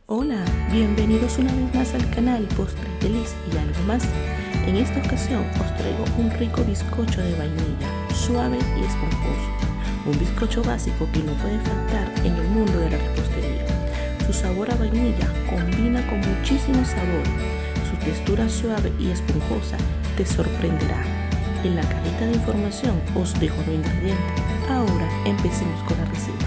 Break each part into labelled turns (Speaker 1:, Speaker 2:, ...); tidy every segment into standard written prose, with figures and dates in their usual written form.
Speaker 1: Hola, bienvenidos una vez más al canal Postres de Liz y algo más. En esta ocasión os traigo un rico bizcocho de vainilla, suave y esponjoso. Un bizcocho básico que no puede faltar en el mundo de la repostería. Su sabor a vainilla combina con muchísimo sabor. Su textura suave y esponjosa te sorprenderá. En la cajita de información os dejo los ingredientes. Ahora empecemos con la receta.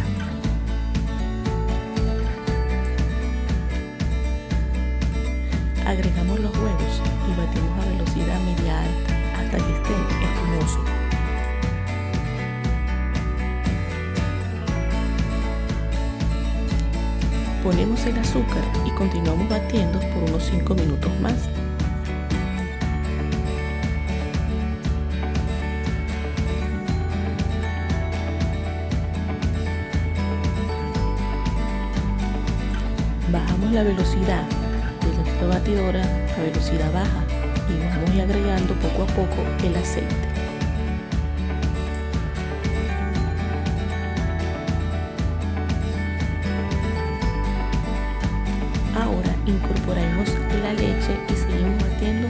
Speaker 1: Agregamos los huevos y batimos a velocidad media alta hasta que estén espumosos. Ponemos el azúcar y continuamos batiendo por unos 5 minutos más. Bajamos la velocidad de nuestra batidora a velocidad baja y vamos agregando poco a poco el aceite. Ahora incorporamos la leche y seguimos batiendo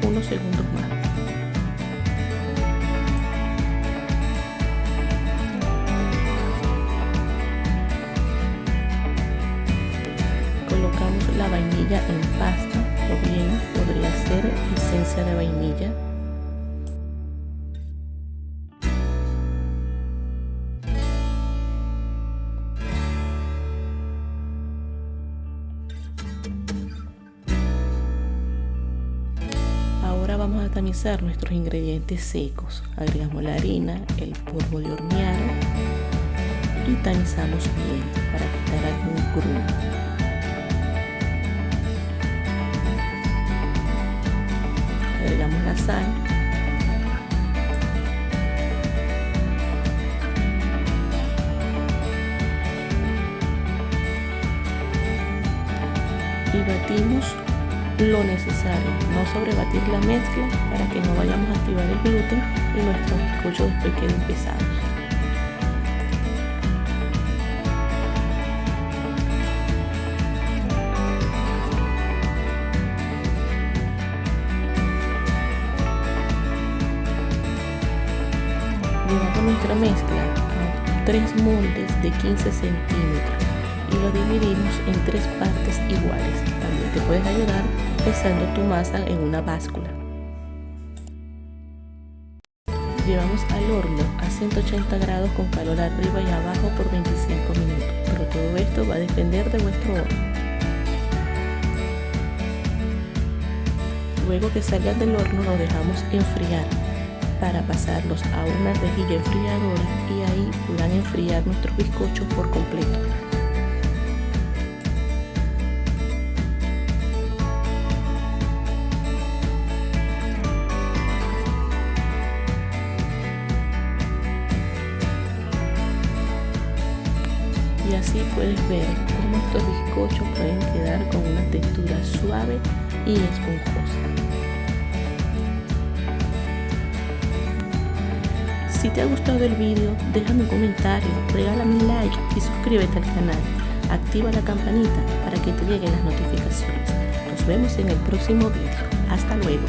Speaker 1: unos segundos más. Colocamos la vainilla en pasta o bien podría ser esencia de vainilla. Ahora vamos a tamizar nuestros ingredientes secos. Agregamos la harina, el polvo de hornear y tamizamos bien para quitar algún grumo. Agregamos la sal y batimos lo necesario, no sobrebatir la mezcla para que no vayamos a activar el gluten y nuestros bizcochos después queden pesados. Llevamos nuestra mezcla a 3 moldes de 15 centímetros y lo dividimos en 3 partes iguales. También te puedes ayudar pesando tu masa en una báscula. Llevamos al horno a 180 grados con calor arriba y abajo por 25 minutos, pero todo esto va a depender de vuestro horno. Luego que salgan del horno los dejamos enfriar para pasarlos a una rejilla enfriadora y ahí puedan enfriar nuestros bizcochos por completo. Y así puedes ver cómo estos bizcochos pueden quedar con una textura suave y esponjosa. Si te ha gustado el vídeo, déjame un comentario, regálame un like y suscríbete al canal. Activa la campanita para que te lleguen las notificaciones. Nos vemos en el próximo vídeo. Hasta luego.